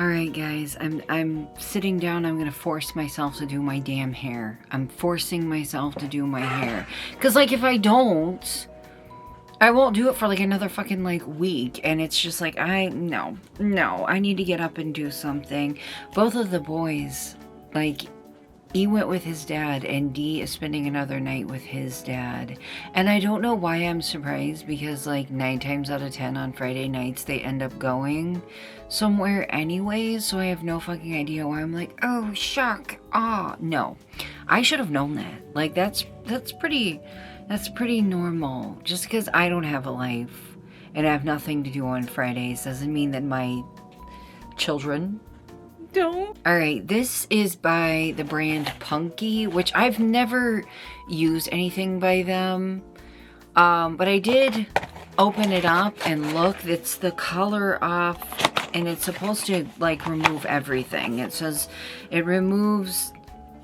Alright guys, I'm sitting down. I'm gonna force myself to do my damn hair. I'm forcing myself to do my hair. Cause like if I don't, I won't do it for like another fucking like week. And it's just like, no, I need to get up and do something. Both of the boys, like, E went with his dad and D is spending another night with his dad. And I don't know why I'm surprised, because like 9 times out of 10 on Friday nights they end up going somewhere anyways. So I have no fucking idea why I'm like, oh shock. No. I should have known that. Like that's pretty normal. Just because I don't have a life and I have nothing to do on Fridays doesn't mean that my children don't. Alright, this is by the brand Punky, which I've never used anything by them. But I did open it up and look. It's the color off, and it's supposed to like remove everything. It says it removes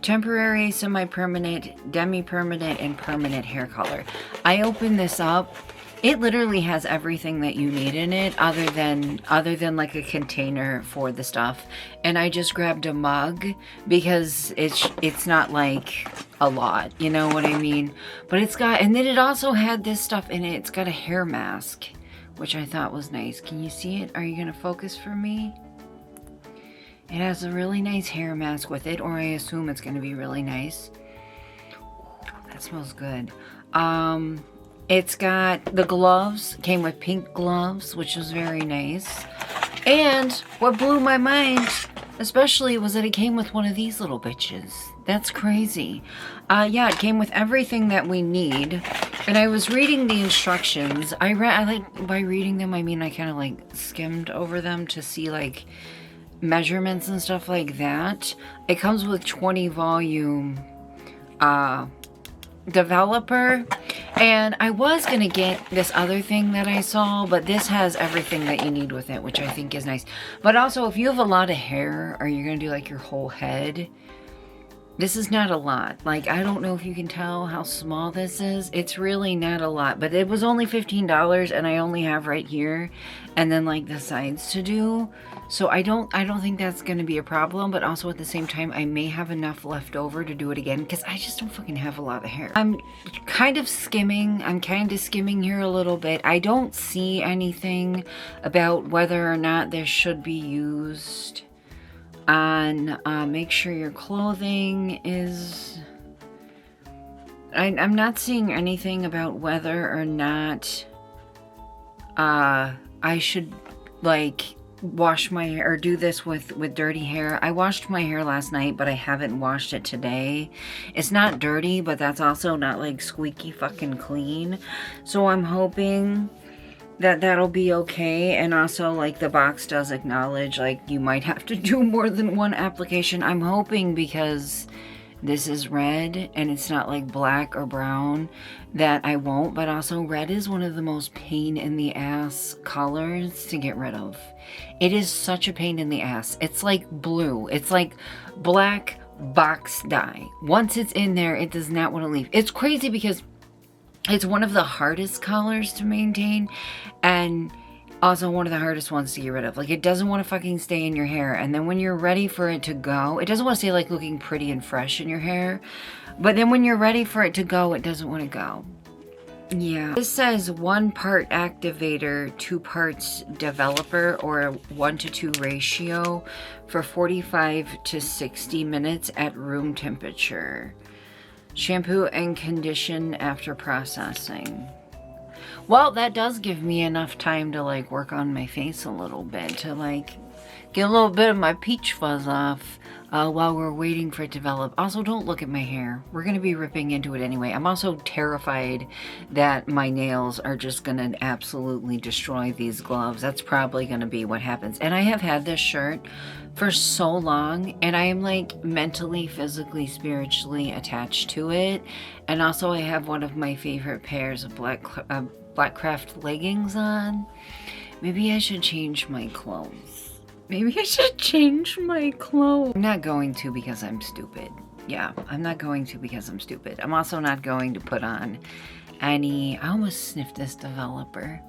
temporary, semi-permanent, demi-permanent, and permanent hair color. I opened this up. It literally has everything that you need in it, other than like a container for the stuff. And I just grabbed a mug because it's not like a lot, you know what I mean? But it's got, and then it also had this stuff in it. It's got a hair mask, which I thought was nice. Can you see it? Are you gonna focus for me? It has a really nice hair mask with it, or I assume it's gonna be really nice. That smells good. It's got the gloves, came with pink gloves, which was very nice. And what blew my mind, especially, was that it came with one of these little bitches. That's crazy. Yeah, it came with everything that we need. And I was reading the instructions. I like, by reading them, I mean I kind of like skimmed over them to see like measurements and stuff like that. It comes with 20 volume developer, and I was gonna get this other thing that I saw, but this has everything that you need with it, which I think is nice. But also, if you have a lot of hair, or you're gonna do like your whole head, this is not a lot. Like, I don't know if you can tell how small this is. It's really not a lot, but it was only $15, and I only have right here and then like the sides to do. So I don't think that's going to be a problem, but also at the same time, I may have enough left over to do it again, because I just don't fucking have a lot of hair. I'm kind of skimming here a little bit. I don't see anything about whether or not this should be used on make sure your clothing is... I'm not seeing anything about whether or not I should like wash my hair or do this with dirty hair. I washed my hair last night, but I haven't washed it today. It's not dirty, but that's also not like squeaky fucking clean. So I'm hoping that that'll be okay. And also, like, the box does acknowledge like you might have to do more than one application. I'm hoping, because this is red and it's not like black or brown, that I won't. But also, red is one of the most pain in the ass colors to get rid of. It is such a pain in the ass. It's like blue. It's like black box dye. Once it's in there, it does not want to leave. It's crazy because it's one of the hardest colors to maintain, and also one of the hardest ones to get rid of. Like, it doesn't want to fucking stay in your hair. And then when you're ready for it to go, it doesn't want to stay like looking pretty and fresh in your hair. But then when you're ready for it to go, it doesn't want to go. Yeah. This says 1 part activator, 2 parts developer, or a 1:2 ratio for 45 to 60 minutes at room temperature. Shampoo and condition after processing. Well, that does give me enough time to like work on my face a little bit, to like get a little bit of my peach fuzz off while we're waiting for it to develop. Also, don't look at my hair. We're going to be ripping into it anyway. I'm also terrified that my nails are just going to absolutely destroy these gloves. That's probably going to be what happens. And I have had this shirt for so long, and I am like mentally, physically, spiritually attached to it. And also, I have one of my favorite pairs of Blackcraft leggings on. Maybe I should change my clothes. Maybe I should change my clothes. I'm not going to, because I'm stupid. Yeah, I'm not going to because I'm stupid. I'm also not going to put on any... I almost sniffed this developer.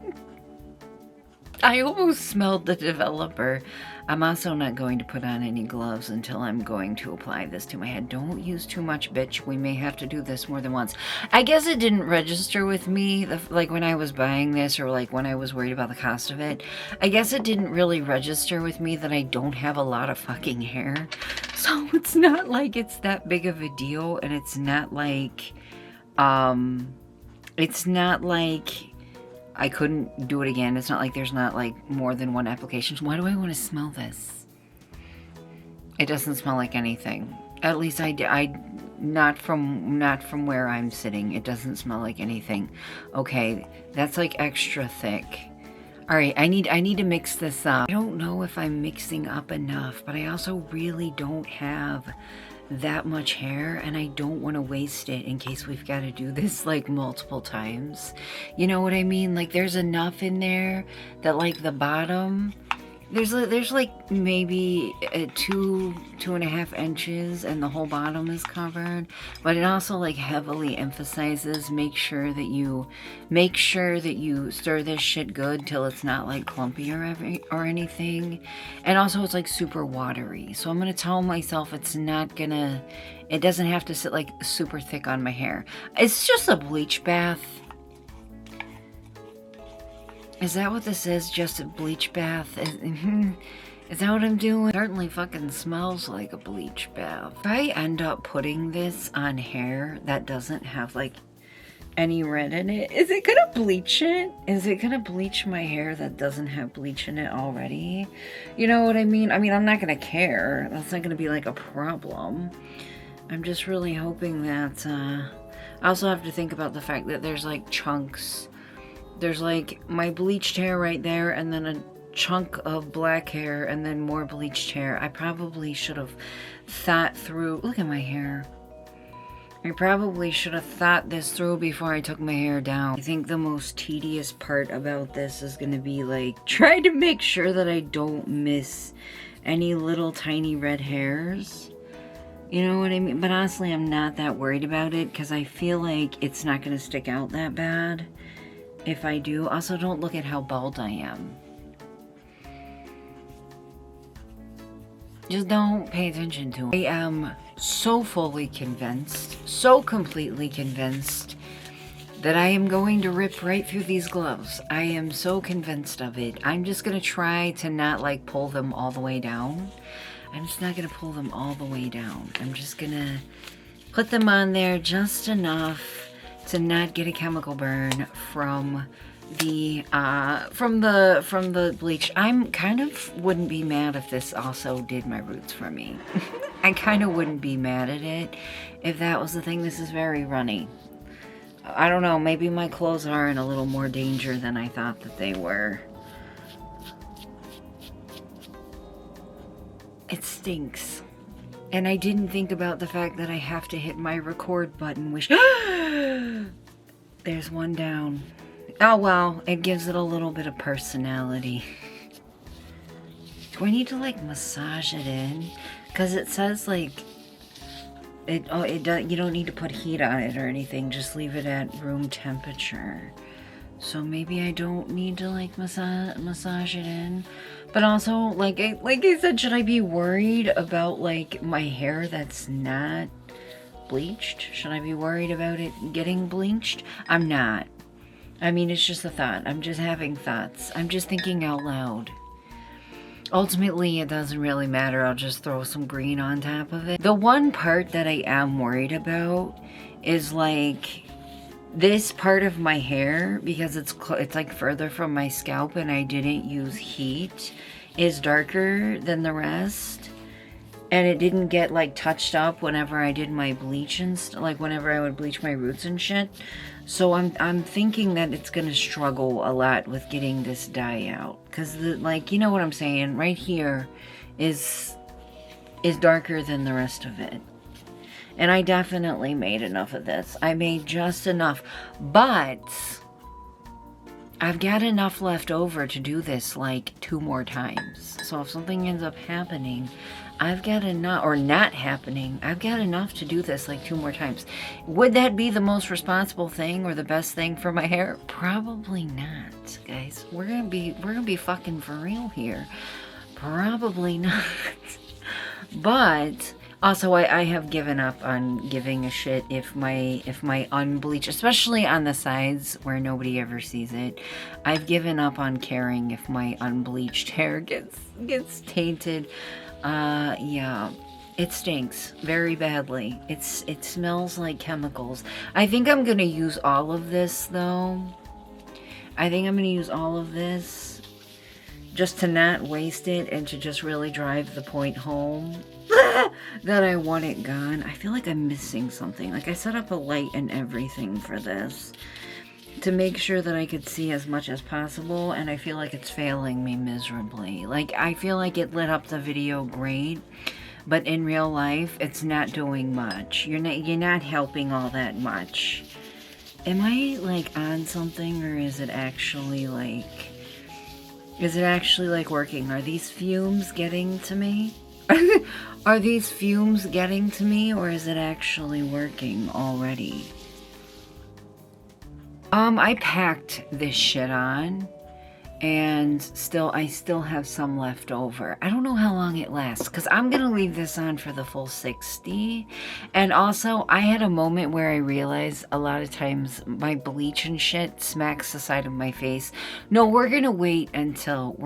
I almost smelled the developer. I'm also not going to put on any gloves until I'm going to apply this to my head. Don't use too much, bitch. We may have to do this more than once. I guess it didn't register with me, like when I was buying this or like when I was worried about the cost of it. I guess it didn't really register with me that I don't have a lot of fucking hair. So it's not like it's that big of a deal, and it's not like, I couldn't do it again. It's not like there's not like more than one application. Why do I want to smell this? It doesn't smell like anything. At least not from where I'm sitting. It doesn't smell like anything. Okay, that's like extra thick. All right, I need to mix this up. I don't know if I'm mixing up enough, but I also really don't have that much hair, and I don't want to waste it in case we've got to do this like multiple times. You know what I mean? Like there's enough in there that like the bottom, there's like maybe 2.5 inches and the whole bottom is covered, but it also like heavily emphasizes make sure that you stir this shit good till it's not like clumpy or anything. And also it's like super watery, so I'm gonna tell myself it doesn't have to sit like super thick on my hair. It's just a bleach bath. Is that what this is? Just a bleach bath? Is that what I'm doing? It certainly fucking smells like a bleach bath. If I end up putting this on hair that doesn't have like any red in it, is it gonna bleach it? Is it gonna bleach my hair that doesn't have bleach in it already? You know what I mean? I mean, I'm not gonna care. That's not gonna be like a problem. I'm just really hoping that, I also have to think about the fact that there's like chunks. There's like my bleached hair right there, and then a chunk of black hair, and then more bleached hair. I probably should have thought through. Look at my hair. I probably should have thought this through before I took my hair down. I think the most tedious part about this is going to be like trying to make sure that I don't miss any little tiny red hairs. You know what I mean? But honestly, I'm not that worried about it because I feel like it's not going to stick out that bad. If I do. Also, don't look at how bald I am. Just don't pay attention to it. I am so fully convinced, so completely convinced that I am going to rip right through these gloves. I am so convinced of it. I'm just going to try to not like pull them all the way down. I'm just not going to pull them all the way down. I'm just going to put them on there just enough to not get a chemical burn from the bleach. I'm kind of wouldn't be mad if this also did my roots for me. I kind of wouldn't be mad at it if that was the thing. This is very runny. I don't know, maybe my clothes are in a little more danger than I thought that they were. It stinks. And I didn't think about the fact that I have to hit my record button, which... There's one down. Oh well, it gives it a little bit of personality. Do I need to like massage it in? Because it says like... you don't need to put heat on it or anything, just leave it at room temperature. So maybe I don't need to like massage it in. But also, like I said, should I be worried about like my hair that's not bleached? Should I be worried about it getting bleached? I'm not. I mean, it's just a thought. I'm just having thoughts. I'm just thinking out loud. Ultimately, it doesn't really matter. I'll just throw some green on top of it. The one part that I am worried about is like this part of my hair, because it's like further from my scalp and I didn't use heat, is darker than the rest. And it didn't get like touched up whenever I did my bleach and like whenever I would bleach my roots and shit. So I'm thinking that it's gonna struggle a lot with getting this dye out, cause like, you know what I'm saying, right here is darker than the rest of it. And I definitely made enough of this. I made just enough, but I've got enough left over to do this like 2 more times. So if something ends up happening, I've got enough, or not happening, I've got enough to do this like 2 more times. Would that be the most responsible thing or the best thing for my hair? Probably not, guys. We're gonna be fucking for real here. Probably not. But also, I have given up on giving a shit if my unbleached, especially on the sides where nobody ever sees it, I've given up on caring if my unbleached hair gets tainted. Yeah, it stinks very badly. It smells like chemicals. I think I'm gonna use all of this though. I think I'm gonna use all of this just to not waste it and to just really drive the point home that I want it gone. I feel like I'm missing something. Like I set up a light and everything for this to make sure that I could see as much as possible, and I feel like it's failing me miserably. Like I feel like it lit up the video great, but in real life it's not doing much. You're not helping all that much. Am I like on something, or is it actually like working? Are these fumes getting to me? Are these fumes getting to me, or is it actually working already? I packed this shit on, and I still have some left over. I don't know how long it lasts, because I'm gonna leave this on for the full 60. And also, I had a moment where I realized a lot of times my bleach and shit smacks the side of my face. No, we're gonna wait until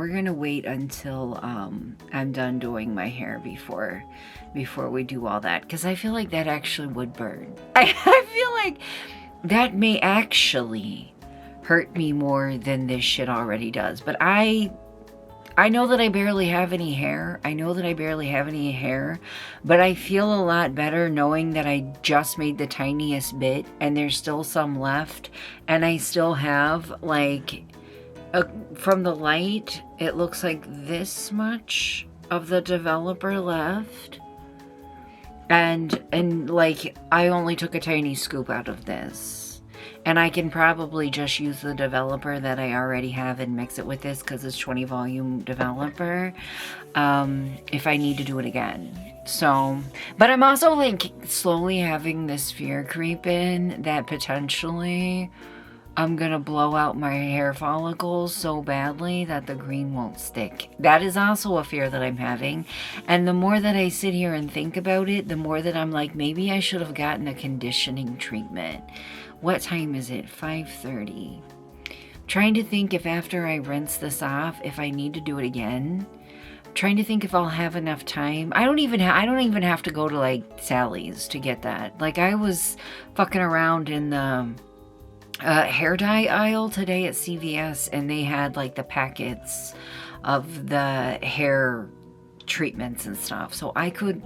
I'm done doing my hair before we do all that, because I feel like that actually would burn. I feel like that may actually hurt me more than this shit already does. But I know that I barely have any hair. But I feel a lot better knowing that I just made the tiniest bit and there's still some left, and I still have like from the light it looks like this much of the developer left, and like I only took a tiny scoop out of this. And I can probably just use the developer that I already have and mix it with this, because it's 20 volume developer, if I need to do it again. So, but I'm also like slowly having this fear creep in that potentially I'm gonna blow out my hair follicles so badly that the green won't stick. That is also a fear that I'm having. And the more that I sit here and think about it, the more that I'm like, maybe I should have gotten a conditioning treatment. What time is it? 5:30. Trying to think if after I rinse this off, if I need to do it again. Trying to think if I'll have enough time. I don't even have to go to like Sally's to get that. Like I was fucking around in the hair dye aisle today at CVS, and they had like the packets of the hair treatments and stuff. So I could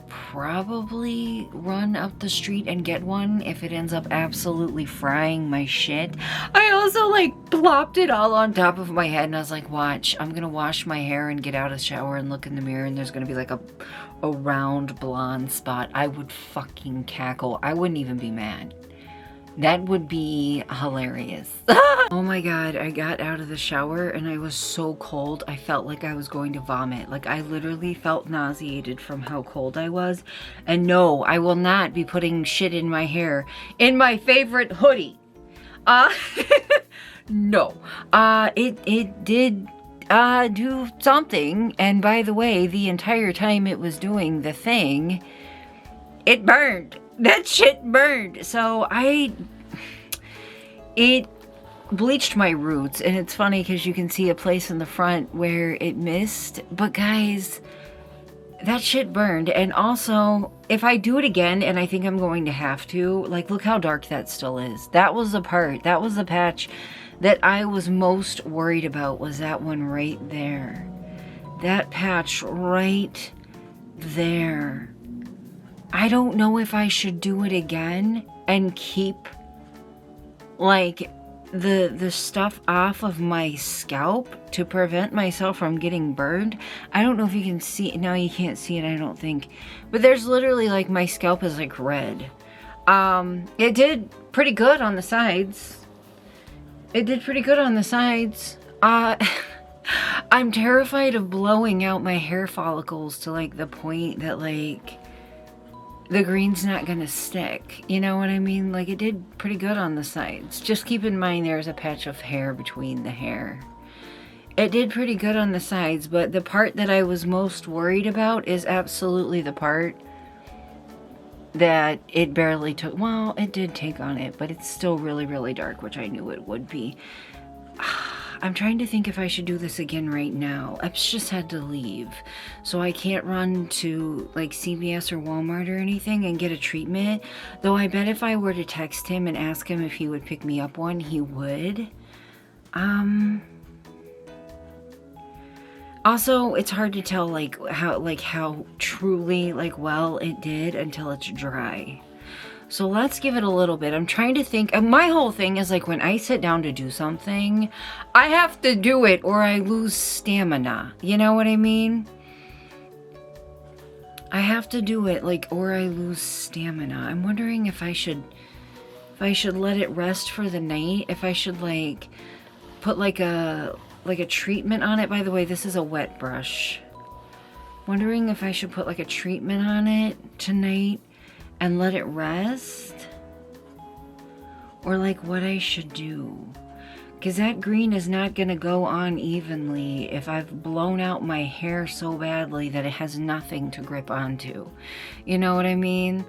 probably run up the street and get one if it ends up absolutely frying my shit. I also like plopped it all on top of my head, and I was like, watch, I'm gonna wash my hair and get out of the shower and look in the mirror, and there's gonna be like a round blonde spot. I would fucking cackle. I wouldn't even be mad. That would be hilarious. Oh my God, I got out of the shower and I was so cold. I felt like I was going to vomit. Like I literally felt nauseated from how cold I was. And no, I will not be putting shit in my hair in my favorite hoodie. No. It did do something. And by the way, the entire time it was doing the thing, it burned. That shit burned. So it bleached my roots, and it's funny because you can see a place in the front where it missed, but guys, that shit burned. And also, if I do it again, and I think I'm going to have to, like, look how dark that still is. That was the patch that I was most worried about, was that one right there. That patch right there. I don't know if I should do it again and keep like the stuff off of my scalp to prevent myself from getting burned. I don't know if you can see it. No, you can't see it, I don't think. But there's literally like my scalp is like red. It did pretty good on the sides. It did pretty good on the sides. I'm terrified of blowing out my hair follicles to like the point that like the green's not gonna stick. You know what I mean? Like it did pretty good on the sides. Just keep in mind there's a patch of hair between the hair. It did pretty good on the sides, but the part that I was most worried about is absolutely the part that it barely took. Well, it did take on it, but it's still really, really dark, which I knew it would be. I'm trying to think if I should do this again right now. Epps just had to leave, so I can't run to like CVS or Walmart or anything and get a treatment. Though I bet if I were to text him and ask him if he would pick me up one, he would. Also, it's hard to tell how truly well it did until it's dry. So let's give it a little bit. I'm trying to think. My whole thing is like when I sit down to do something, I have to do it or I lose stamina. You know what I mean? I have to do it or I lose stamina. I'm wondering if I should let it rest for the night. If I should put like a treatment on it. By the way, this is a wet brush. Wondering if I should put like a treatment on it tonight and let it rest, or what I should do, because that green is not gonna go on evenly if I've blown out my hair so badly that it has nothing to grip onto. You know what I mean?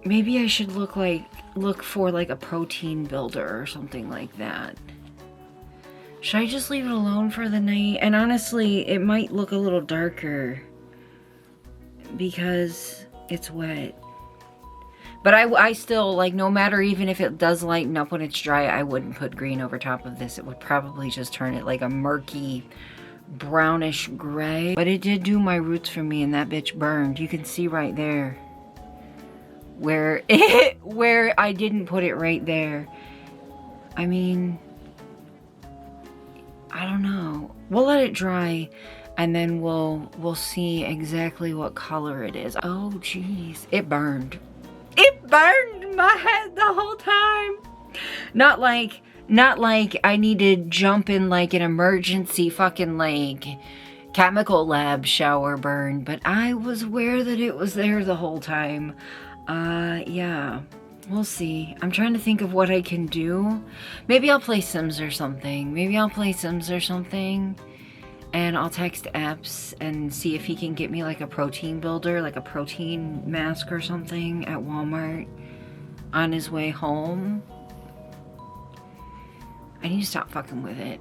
Maybe I should look for a protein builder or something like that. Should I just leave it alone for the night? And honestly, it might look a little darker because it's wet. But I still, no matter even if it does lighten up when it's dry, I wouldn't put green over top of this. It would probably just turn it like a murky, brownish gray. But it did do my roots for me, and that bitch burned. You can see right there where I didn't put it right there. I mean, I don't know. We'll let it dry, and then we'll see exactly what color it is. Oh, jeez. It burned. It burned my head the whole time. Not like I need to jump in an emergency fucking chemical lab shower burn, but I was aware that it was there the whole time. Yeah. We'll see. I'm trying to think of what I can do. Maybe I'll play Sims or something. And I'll text Epps and see if he can get me a protein builder, a protein mask or something at Walmart on his way home. I need to stop fucking with it.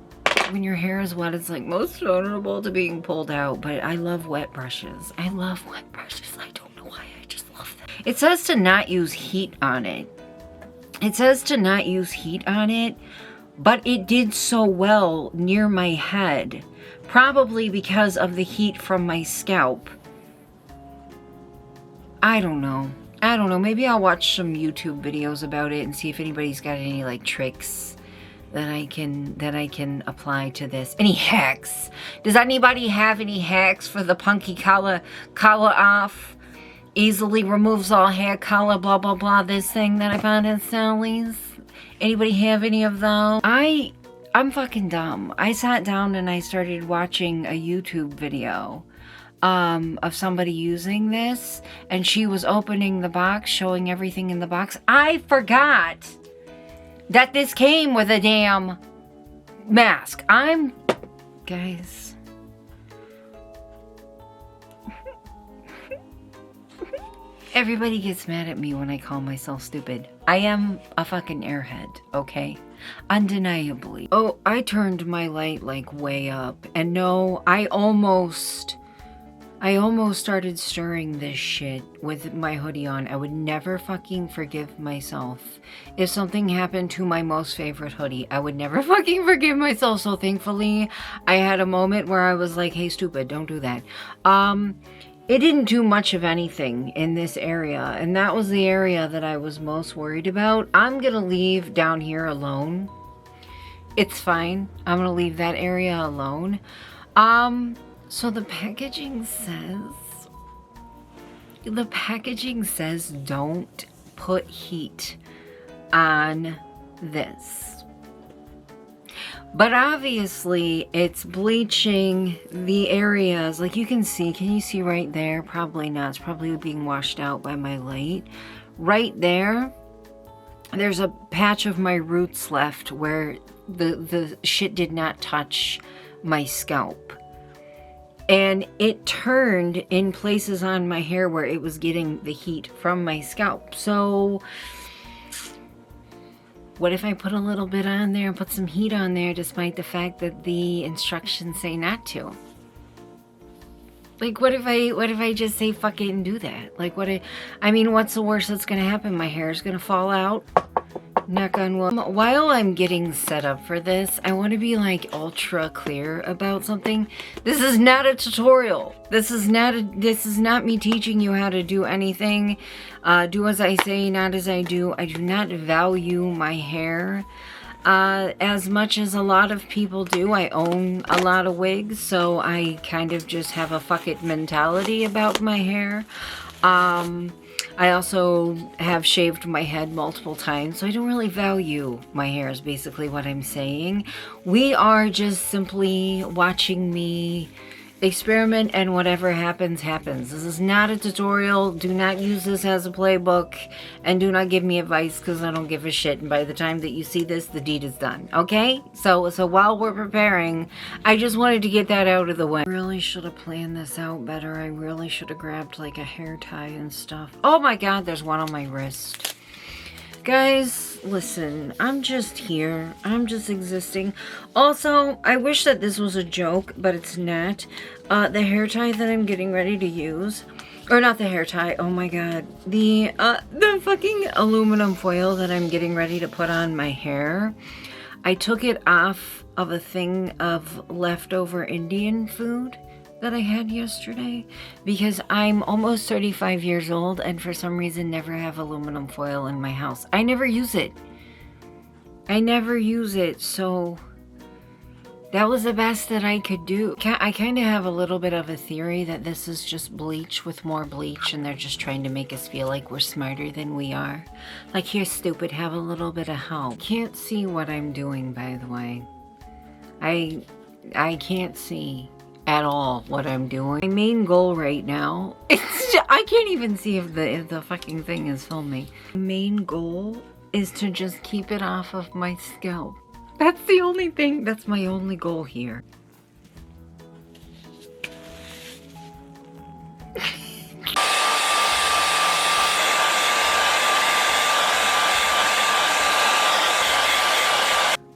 When your hair is wet, it's most vulnerable to being pulled out, but I love wet brushes. I don't know why, I just love them. It says to not use heat on it. But it did so well near my head. Probably because of the heat from my scalp. I don't know. Maybe I'll watch some YouTube videos about it and see if anybody's got any tricks that I can apply to this. Any hacks? Does anybody have any hacks for the punky color off? Easily removes all hair color, blah blah blah. This thing that I found at Sally's. Anybody have any of those? I'm fucking dumb. I sat down and I started watching a YouTube video of somebody using this, and she was opening the box, showing everything in the box. I forgot that this came with a damn mask. Guys. Everybody gets mad at me when I call myself stupid. I am a fucking airhead, okay? Undeniably. Oh, I turned my light way up. And no, I almost started stirring this shit with my hoodie on. I would never fucking forgive myself if something happened to my most favorite hoodie. I would never fucking forgive myself. So thankfully, I had a moment where I was like, hey, stupid, don't do that. It didn't do much of anything in this area, and that was the area that I was most worried about. I'm gonna leave down here alone. It's fine. I'm gonna leave that area alone. So the packaging says don't put heat on this. But obviously it's bleaching the areas, like you can you see right there? Probably not, it's probably being washed out by my light. Right there, there's a patch of my roots left where the shit did not touch my scalp. And it turned in places on my hair where it was getting the heat from my scalp. So what if I put a little bit on there and put some heat on there despite the fact that the instructions say not to? Like, what if I just say fuck it and do that? Like, I mean, what's the worst that's gonna happen? My hair is gonna fall out. Knock on wood. While I'm getting set up for this, I want to be like ultra clear about something. This is not a tutorial. This is not me teaching you how to do anything. Do as I say, not as I do. I do not value my hair as much as a lot of people do. I own a lot of wigs, so I kind of just have a fuck it mentality about my hair. I also have shaved my head multiple times, so I don't really value my hair is basically what I'm saying. We are just simply watching me experiment, and whatever happens, happens. This is not a tutorial. Do not use this as a playbook, and do not give me advice because I don't give a shit. And by the time that you see this, the deed is done. Okay? So while we're preparing, I just wanted to get that out of the way. I really should have planned this out better. I really should have grabbed like a hair tie and stuff. Oh my god, there's one on my wrist. Guys, listen, I'm just here. I'm just existing. Also, I wish that this was a joke, but it's not. The hair tie that I'm getting ready to use, or not the hair tie, oh my god. The fucking aluminum foil that I'm getting ready to put on my hair, I took it off of a thing of leftover Indian food that I had yesterday because I'm almost 35 years old and for some reason never have aluminum foil in my house. I never use it. So that was the best that I could do. I kind of have a little bit of a theory that this is just bleach with more bleach and they're just trying to make us feel like we're smarter than we are. Like, here, stupid, have a little bit of help. Can't see what I'm doing, by the way. I can't see at all what I'm doing. My main goal right now, I can't even see if the fucking thing is filming. My main goal is to just keep it off of my scalp. That's the only thing, that's my only goal here.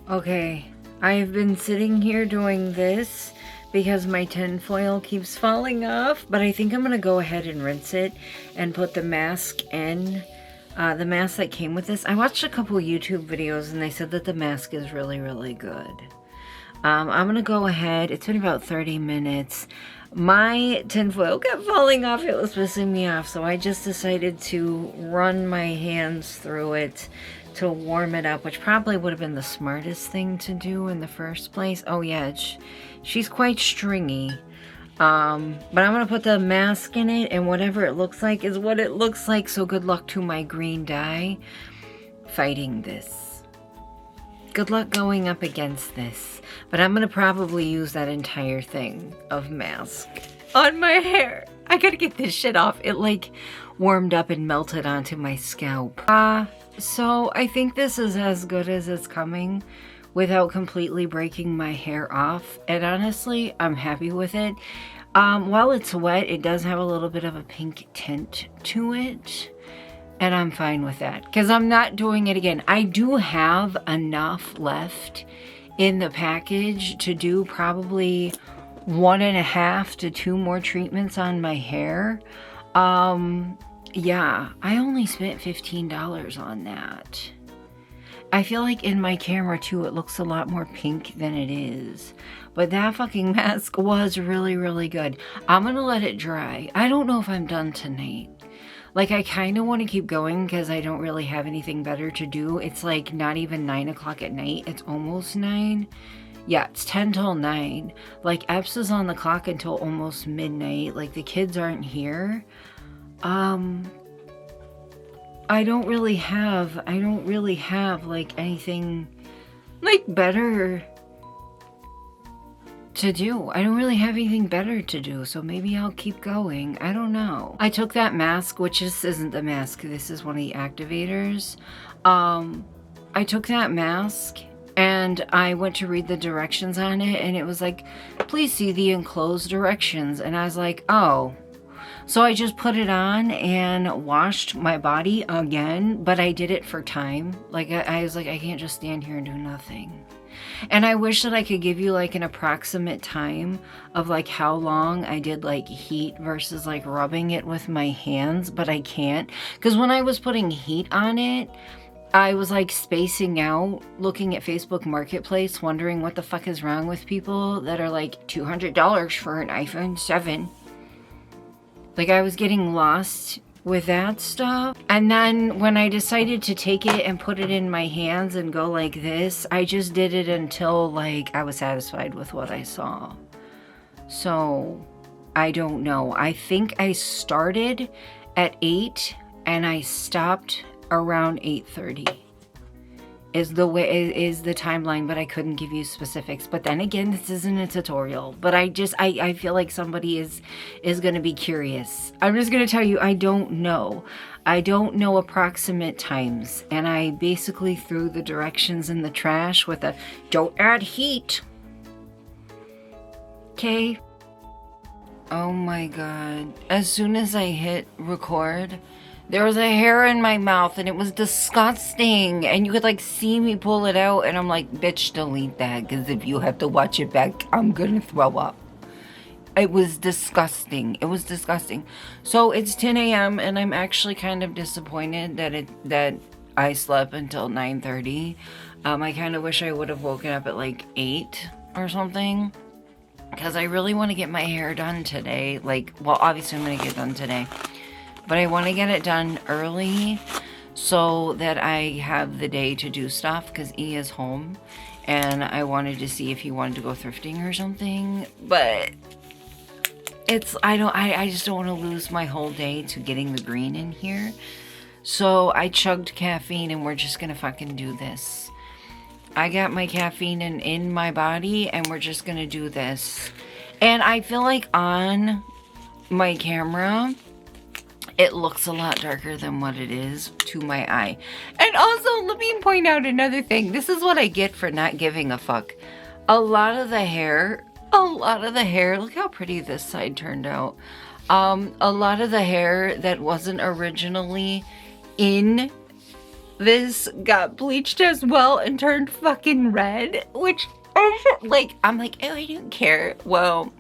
Okay, I've been sitting here doing this because my tinfoil keeps falling off, but I think I'm gonna go ahead and rinse it and put the mask in. The mask that came with this. I watched a couple YouTube videos and they said that the mask is really, really good. I'm gonna go ahead, it's been about 30 minutes. My tinfoil kept falling off, it was pissing me off, so I just decided to run my hands through it to warm it up, which probably would have been the smartest thing to do in the first place. Oh yeah, she's quite stringy. But I'm gonna put the mask in it, and whatever it looks like is what it looks like, so good luck to my green dye fighting this. Good luck going up against this. But I'm gonna probably use that entire thing of mask on my hair. I gotta get this shit off. It like warmed up and melted onto my scalp. So I think this is as good as it's coming without completely breaking my hair off. And honestly, I'm happy with it. While it's wet, it does have a little bit of a pink tint to it. And I'm fine with that because I'm not doing it again. I do have enough left in the package to do probably 1.5 to 2 more treatments on my hair. Yeah, I only spent $15 on that. I feel like in my camera too, it looks a lot more pink than it is. But that fucking mask was really, really good. I'm gonna let it dry. I don't know if I'm done tonight. Like, I kind of want to keep going because I don't really have anything better to do. It's like not even 9 o'clock at night. It's almost 9. Yeah, it's 10 till 9. Like, Epps is on the clock until almost midnight. Like, the kids aren't here. I don't really have like anything like better to do. I don't really have anything better to do, so maybe I'll keep going. I don't know. I took that mask, which isn't the mask. This is one of the activators. I took that mask and I went to read the directions on it, and it was like, please see the enclosed directions. And I was like, oh. So I just put it on and washed my body again, but I did it for time. Like, I was like, I can't just stand here and do nothing. And I wish that I could give you like an approximate time of like how long I did like heat versus like rubbing it with my hands, but I can't. Because when I was putting heat on it, I was like spacing out, looking at Facebook Marketplace, wondering what the fuck is wrong with people that are like $200 for an iPhone 7. Like, I was getting lost with that stuff. And then when I decided to take it and put it in my hands and go like this, I just did it until like I was satisfied with what I saw. So I don't know. I think I started at 8 and I stopped around 8:30 is the timeline, but I couldn't give you specifics. But then again, this isn't a tutorial, but I feel like somebody is going to be curious. I'm just going to tell you, I don't know approximate times, and I basically threw the directions in the trash with a don't add heat. Okay. Oh my god, as soon as I hit record, there was a hair in my mouth and it was disgusting, and you could like see me pull it out, and I'm like, bitch, delete that, because if you have to watch it back, I'm gonna throw up. It was disgusting. It was disgusting. So it's 10 a.m. and I'm actually kind of disappointed that I slept until 9:30. I kind of wish I would have woken up at like 8 or something, because I really want to get my hair done today. Like, well, obviously I'm gonna get done today, but I want to get it done early so that I have the day to do stuff, because E is home and I wanted to see if he wanted to go thrifting or something. But I just don't want to lose my whole day to getting the green in here. So I chugged caffeine and we're just gonna fucking do this. I got my caffeine in my body and we're just gonna do this. And I feel like on my camera, it looks a lot darker than what it is to my eye. And also, let me point out another thing. This is what I get for not giving a fuck. A lot of the hair, look how pretty this side turned out. A lot of the hair that wasn't originally in this got bleached as well and turned fucking red, which I'm like, oh, I don't care. Well,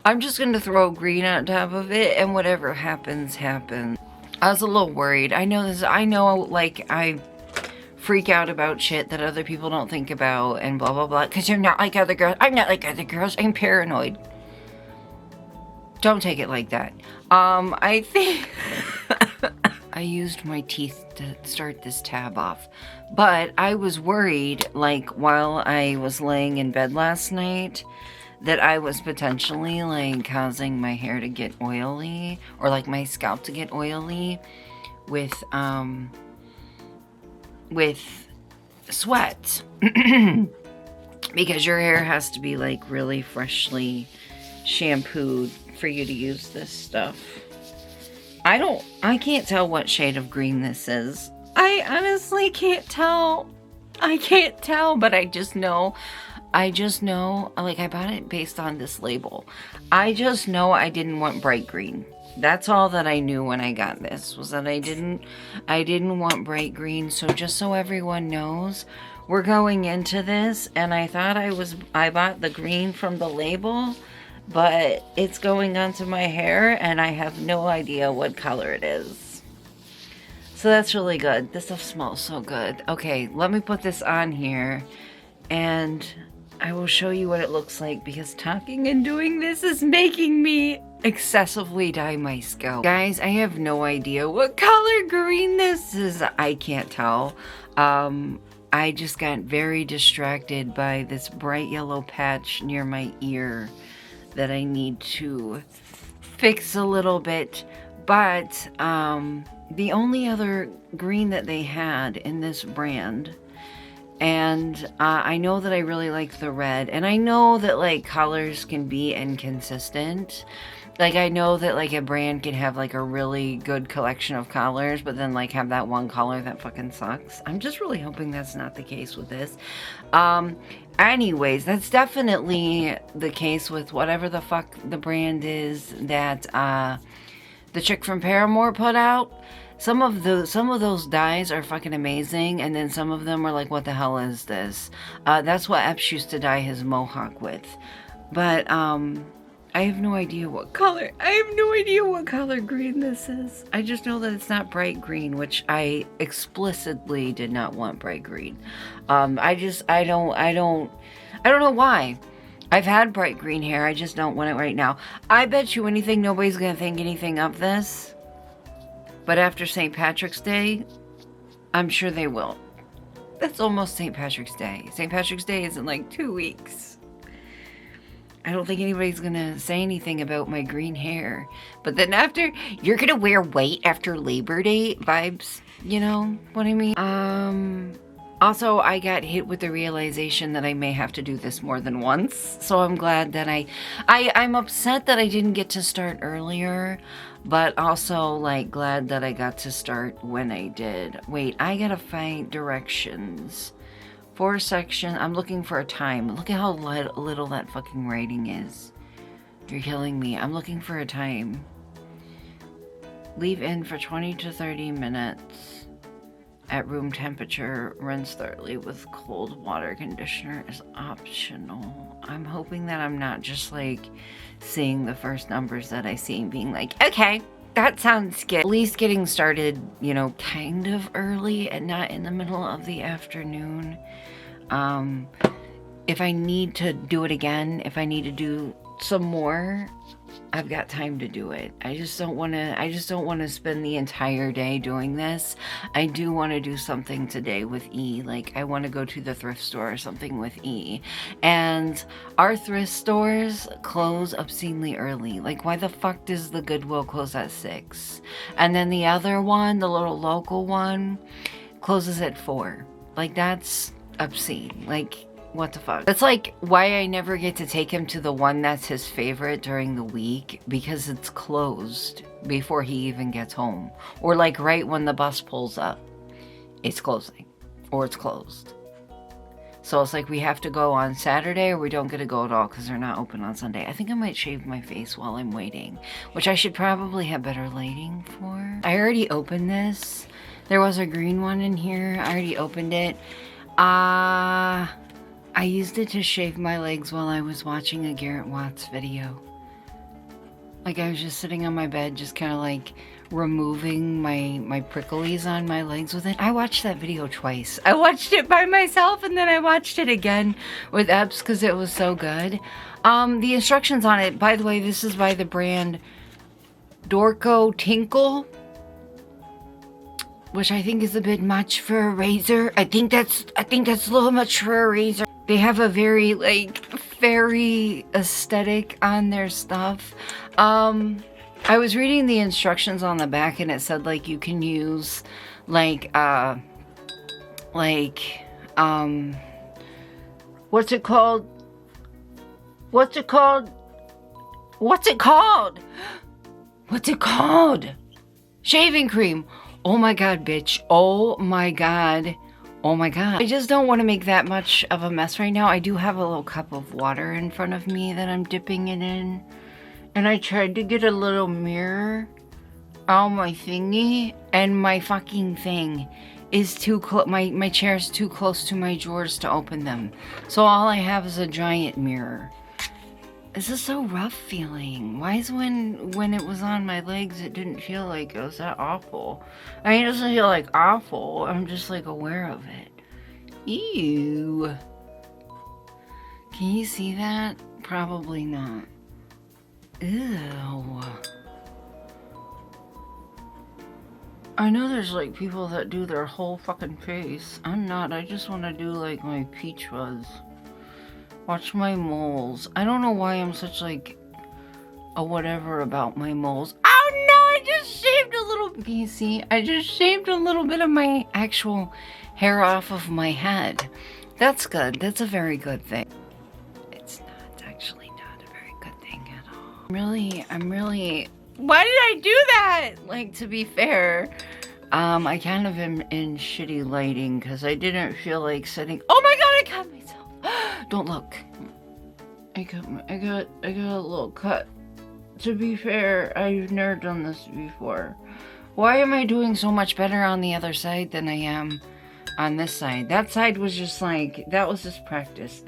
I'm just gonna throw green on top of it, and whatever happens, happens. I was a little worried. I know like I freak out about shit that other people don't think about and blah blah blah, because you're not like other girls. I'm not like other girls. I'm paranoid. Don't take it like that. I think I used my teeth to start this tab off, but I was worried, like while I was laying in bed last night, that I was potentially like causing my hair to get oily, or like my scalp to get oily with sweat. Because your hair has to be like really freshly shampooed for you to use this stuff. I can't tell what shade of green this is. I honestly can't tell. I can't tell, but I just know, like, I bought it based on this label. I just know I didn't want bright green. That's all that I knew when I got this, was that I didn't want bright green. So just so everyone knows, we're going into this, and I thought I bought the green from the label, but it's going onto my hair and I have no idea what color it is. So that's really good. This stuff smells so good. Okay, let me put this on here and I will show you what it looks like, because talking and doing this is making me excessively dye my scalp. Guys, I have no idea what color green this is. I can't tell. I just got very distracted by this bright yellow patch near my ear that I need to fix a little bit. But the only other green that they had in this brand And I know that I really like the red, and I know that like colors can be inconsistent. Like I know that like a brand can have like a really good collection of colors, but then like have that one color that fucking sucks. I'm just really hoping that's not the case with this. Anyways, that's definitely the case with whatever the fuck the brand is that the chick from Paramore put out. Some of those dyes are fucking amazing, and then some of them are like, what the hell is this? That's what Epps used to dye his mohawk with. But I have no idea what color. I have no idea what color green this is. I just know that it's not bright green, which I explicitly did not want bright green. I don't know why. I've had bright green hair. I just don't want it right now. I bet you anything nobody's gonna think anything of this. But after St. Patrick's Day, I'm sure they will. That's almost St. Patrick's Day. St. Patrick's Day is in like 2 weeks. I don't think anybody's gonna say anything about my green hair. But then after, you're gonna wear white after Labor Day vibes. You know what I mean? Also, I got hit with the realization that I may have to do this more than once. So I'm glad that I'm upset that I didn't get to start earlier. But also, like, glad that I got to start when I did. Wait, I gotta find directions. 4 section. I'm looking for a time. Look at how little that fucking writing is. You're killing me. I'm looking for a time. Leave in for 20 to 30 minutes. At room temperature. Rinse thoroughly with cold water. Conditioner is optional. I'm hoping that I'm not just like seeing the first numbers that I see and being like, okay, that sounds good. At least getting started, you know, kind of early and not in the middle of the afternoon. If I need to do it again, if I need to do some more, I've got time to do it. I just don't want to spend the entire day doing this. I do want to do something today with E. Like, I want to go to the thrift store or something with E. And our thrift stores close obscenely early. Like, why the fuck does the Goodwill close at 6? And then the other one, the little local one, closes at 4. Like, that's obscene. Like, what the fuck? That's like why I never get to take him to the one that's his favorite during the week, because it's closed before he even gets home. Or like right when the bus pulls up, it's closing or it's closed. So it's like we have to go on Saturday or we don't get to go at all because they're not open on Sunday. I think I might shave my face while I'm waiting, which I should probably have better lighting for. I already opened this. There was a green one in here. I already opened it. I used it to shave my legs while I was watching a Garrett Watts video. Like, I was just sitting on my bed, just kind of like removing my pricklies on my legs with it. I watched that video twice. I watched it by myself and then I watched it again with Epps because it was so good. The instructions on it, by the way, this is by the brand Dorco Tinkle, which I think is a bit much for a razor. I think that's a little much for a razor. They have a very, like, fairy aesthetic on their stuff. I was reading the instructions on the back and it said, like, you can use, like, what's it called? What's it called? What's it called? What's it called? Shaving cream. Oh my god, bitch. Oh my god. Oh my god. I just don't want to make that much of a mess right now. I do have a little cup of water in front of me that I'm dipping it in. And I tried to get a little mirror on my thingy, and my fucking thing is too close. My chair is too close to my drawers to open them. So all I have is a giant mirror. This is so rough feeling. Why is when it was on my legs, it didn't feel like it was that awful? I mean, it doesn't feel like awful. I'm just like aware of it. Ew. Can you see that? Probably not. Ew. I know there's like people that do their whole fucking face. I'm not. I just want to do like my peach fuzz. Watch my moles. I don't know why I'm such like a whatever about my moles. Oh no, I just shaved a little. Can you see? I just shaved a little bit of my actual hair off of my head. That's good. That's a very good thing. It's not actually not a very good thing at all. I'm really, why did I do that? Like, to be fair, I kind of am in shitty lighting because I didn't feel like sitting. Oh my god, I cut myself. Don't look. I got a little cut. To be fair, I've never done this before. Why am I doing so much better on the other side than I am on this side? That side was just like, that was just practice.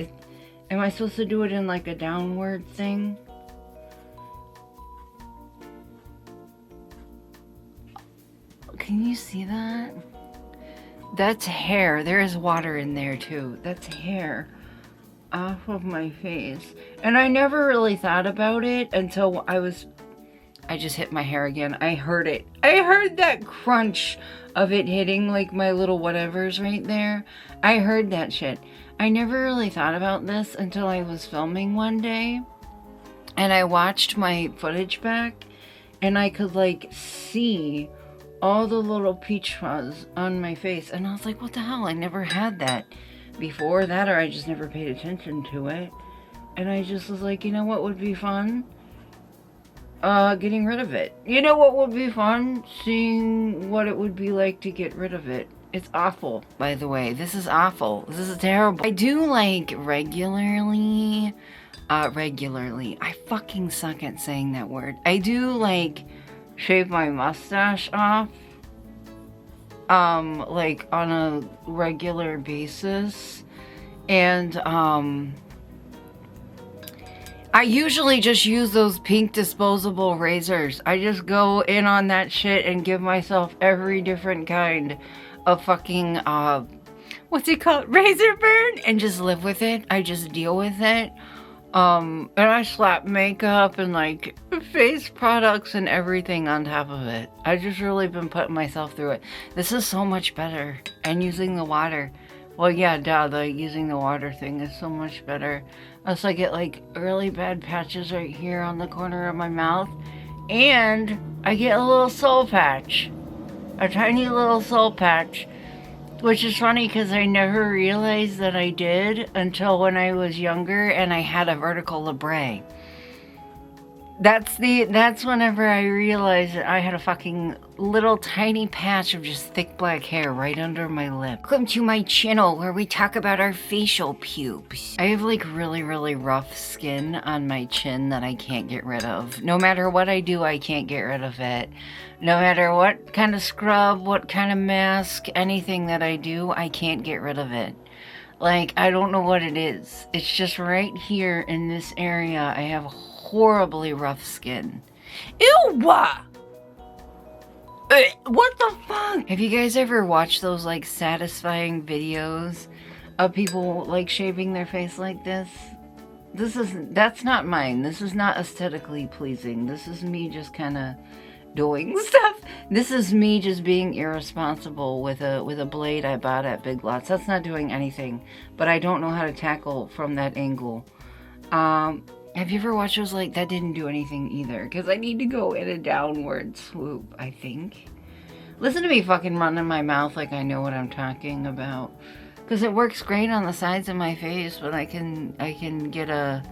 Am I supposed to do it in like a downward thing? Can you see that? That's hair. There is water in there too. That's hair off of my face. And I never really thought about it until I just hit my hair again. I heard it. I heard that crunch of it hitting like my little whatevers right there. I heard that shit. I never really thought about this until I was filming one day. And I watched my footage back and I could like see all the little peach fuzz on my face. And I was like, what the hell? I never had that before that, or I just never paid attention to it. And I just was like, you know what would be fun? Getting rid of it. You know what would be fun? Seeing what it would be like to get rid of it. It's awful, by the way. This is awful. This is terrible. I do like regularly. I fucking suck at saying that word. I do like shave my mustache off. Like on a regular basis. And, I usually just use those pink disposable razors. I just go in on that shit and give myself every different kind of fucking, what's it called? Razor burn? And just live with it. I just deal with it. And I slap makeup and like face products and everything on top of it. I just really been putting myself through it. This is so much better. And using the water. Well, yeah, duh, using the water thing is so much better. Unless I get like really bad patches right here on the corner of my mouth. And I get a little soul patch. A tiny little soul patch. Which is funny because I never realized that I did until when I was younger and I had a vertical labrae. That's whenever I realized that I had a fucking little tiny patch of just thick black hair right under my lip. Welcome to my channel where we talk about our facial pubes. I have like really, really rough skin on my chin that I can't get rid of. No matter what I do, I can't get rid of it. No matter what kind of scrub, what kind of mask, anything that I do, I can't get rid of it. Like, I don't know what it is. It's just right here in this area, I have horribly rough skin. Ew! What the fuck? Have you guys ever watched those like satisfying videos of people like shaving their face like this? That's not mine. This is not aesthetically pleasing. This is me just kind of doing stuff. This is me just being irresponsible with a blade I bought at Big Lots. That's not doing anything, but I don't know how to tackle from that angle. Have you ever watched those? Like, that didn't do anything either, because I need to go in a downward swoop, I think. Listen to me fucking running my mouth like I know what I'm talking about, because it works great on the sides of my face, but I can get a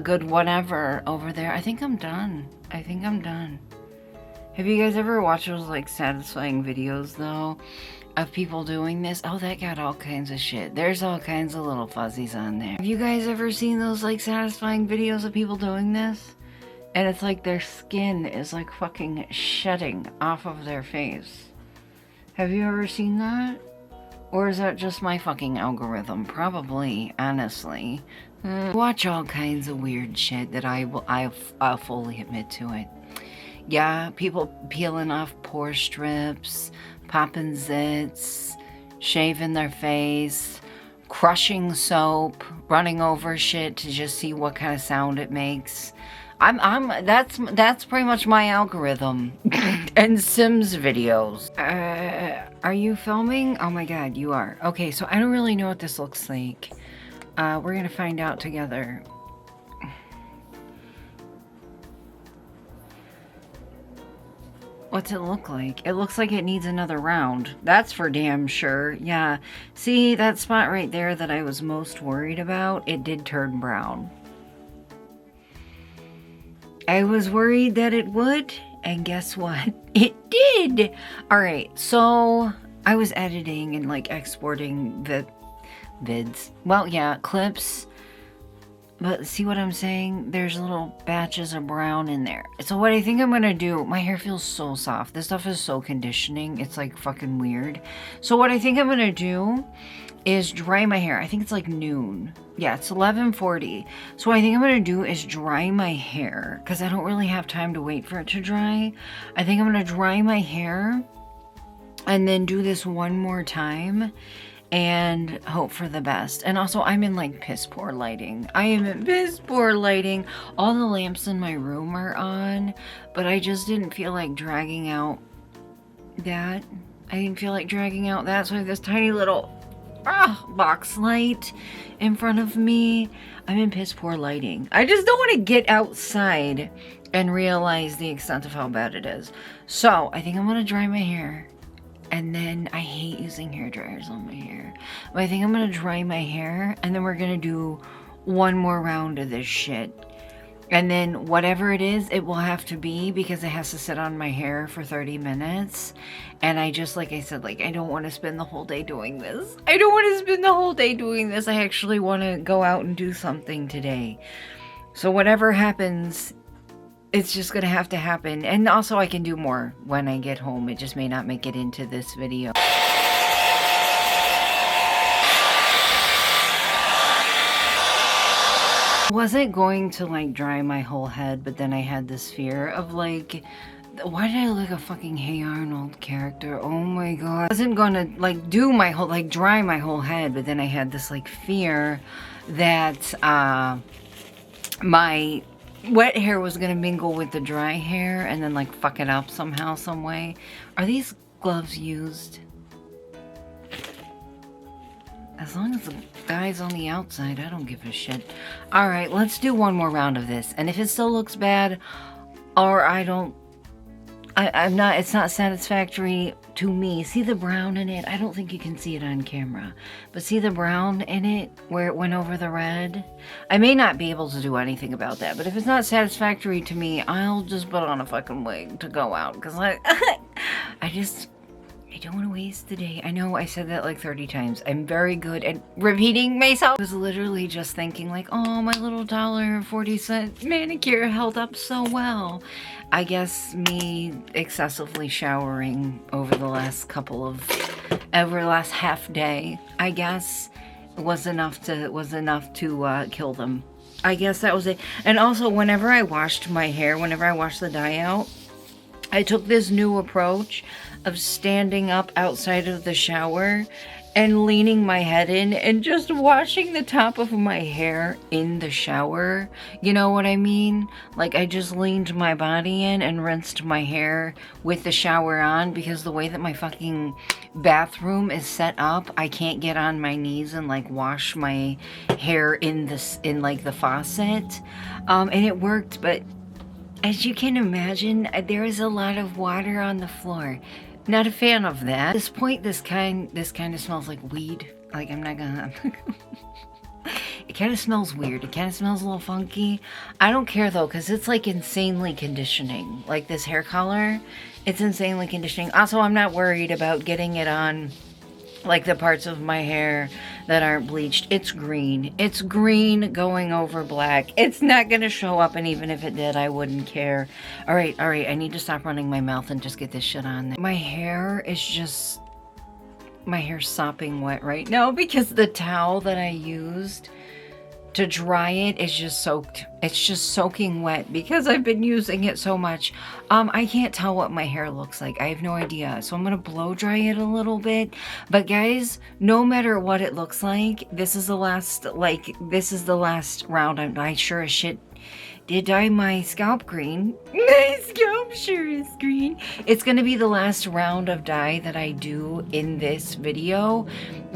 good whatever over there. I think I'm done. Have you guys ever watched those like satisfying videos though of people doing this? Oh, that got all kinds of shit. There's all kinds of little fuzzies on there. Have you guys ever seen those like satisfying videos of people doing this? And it's like their skin is like fucking shedding off of their face. Have you ever seen that? Or is that just my fucking algorithm? Probably, honestly. Watch all kinds of weird shit that I'll fully admit to it. Yeah, people peeling off pore strips, popping zits, shaving their face, crushing soap, running over shit to just see what kind of sound it makes. That's pretty much my algorithm. And Sims videos. Are you filming? Oh my god, you are. Okay, so I don't really know what this looks like. We're gonna find out together. What's it look like? It looks like it needs another round. That's for damn sure. Yeah. See, that spot right there that I was most worried about, it did turn brown. I was worried that it would, and guess what? It did! Alright, so I was editing and like exporting the vids. Well, yeah, clips. But see what I'm saying? There's little batches of brown in there. So what I think I'm gonna do, my hair feels so soft. This stuff is so conditioning. It's like fucking weird. So what I think I'm gonna do is dry my hair. I think it's like noon. Yeah, it's 11:40. So what I think I'm gonna do is dry my hair because I don't really have time to wait for it to dry. I think I'm gonna dry my hair and then do this one more time and hope for the best. And also, I'm in like piss poor lighting. I am in piss poor lighting. All the lamps in my room are on, but I just didn't feel like dragging out that. I didn't feel like dragging out that, so I have this tiny little box light in front of me. I'm in piss poor lighting. I just don't want to get outside and realize the extent of how bad it is. So, I think I'm gonna dry my hair. And then I hate using hair dryers on my hair. But I think I'm gonna dry my hair and then we're gonna do one more round of this shit. And then whatever it is, it will have to be because it has to sit on my hair for 30 minutes. And I just, like I said, like I don't want to spend the whole day doing this. I don't want to spend the whole day doing this. I actually want to go out and do something today. So whatever happens, it's just gonna have to happen. And also I can do more when I get home. It just may not make it into this video. I wasn't going to like dry my whole head, but then I had this fear of like, why did I look like a fucking Hey Arnold character? Oh my god. I wasn't gonna like do my whole, like dry my whole head, but then I had this like fear that my wet hair was gonna mingle with the dry hair and then like fuck it up somehow, some way. Are these gloves used? As long as the dye's on the outside, I don't give a shit. Alright, let's do one more round of this. And if it still looks bad, or it's not satisfactory to me. See the brown in it? I don't think you can see it on camera. But see the brown in it where it went over the red? I may not be able to do anything about that. But if it's not satisfactory to me, I'll just put on a fucking wig to go out. Because I don't want to waste the day. I know I said that like 30 times. I'm very good at repeating myself. I was literally just thinking like, oh, my little $1.40 manicure held up so well. I guess me excessively showering over the last half day, I guess was enough to kill them. I guess that was it. And also whenever I washed my hair, whenever I washed the dye out, I took this new approach of standing up outside of the shower and leaning my head in and just washing the top of my hair in the shower. You know what I mean? Like I just leaned my body in and rinsed my hair with the shower on because the way that my fucking bathroom is set up, I can't get on my knees and like wash my hair in like the faucet. And it worked, but as you can imagine, there is a lot of water on the floor. Not a fan of that. At this point, this kind of smells like weed. Like I'm not gonna. It kind of smells weird. It kind of smells a little funky. I don't care though, because it's like insanely conditioning. Like this hair color, it's insanely conditioning. Also, I'm not worried about getting it on like the parts of my hair that aren't bleached. It's green. It's green going over black. It's not gonna show up, and even if it did, I wouldn't care. All right, I need to stop running my mouth and just get this shit on. My hair's sopping wet right now because the towel that I used to dry it is just soaked. It's just soaking wet because I've been using it so much. I can't tell what my hair looks like. I have no idea. So I'm gonna blow dry it a little bit. But guys, no matter what it looks like, this is the last round. I sure as shit did dye my scalp green. My scalp sure is green. It's gonna be the last round of dye that I do in this video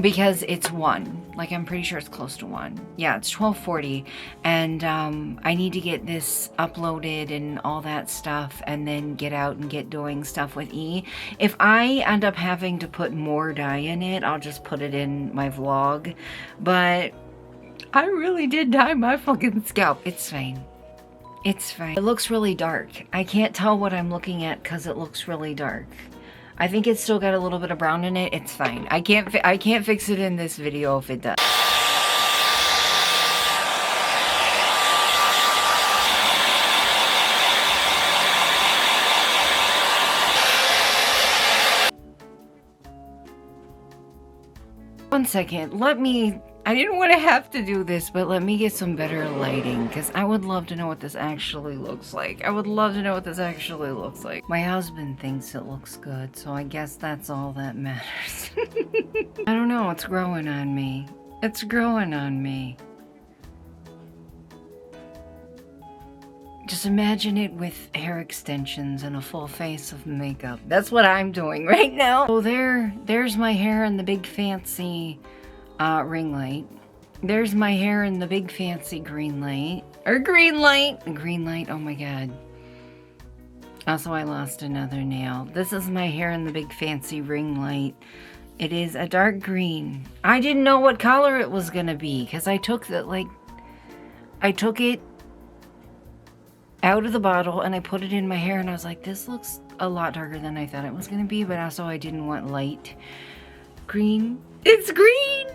because it's one. Like, I'm pretty sure it's close to 1. Yeah, it's 12:40, and I need to get this uploaded and all that stuff, and then get out and get doing stuff with E. If I end up having to put more dye in it, I'll just put it in my vlog, but I really did dye my fucking scalp. It's fine. It's fine. It looks really dark. I can't tell what I'm looking at because it looks really dark. I think it's still got a little bit of brown in it. It's fine. I can't fix it in this video if it does. One second. I didn't want to have to do this, but let me get some better lighting, because I would love to know what this actually looks like. I would love to know what this actually looks like. My husband thinks it looks good, so I guess that's all that matters. I don't know, it's growing on me. It's growing on me. Just imagine it with hair extensions and a full face of makeup. That's what I'm doing right now. So there's my hair in the big fancy ring light. There's my hair in the big fancy green light. Or green light! Green light, oh my god. Also, I lost another nail. This is my hair in the big fancy ring light. It is a dark green. I didn't know what color it was gonna be, because I took it out of the bottle and I put it in my hair, and I was like, this looks a lot darker than I thought it was gonna be, but also I didn't want light green. It's green!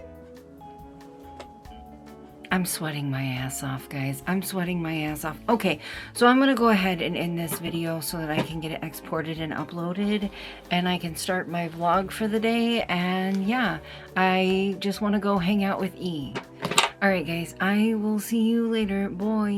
I'm sweating my ass off, guys. I'm sweating my ass off. Okay, so I'm gonna go ahead and end this video so that I can get it exported and uploaded, and I can start my vlog for the day. And yeah, I just want to go hang out with E. Alright guys, I will see you later. Bye.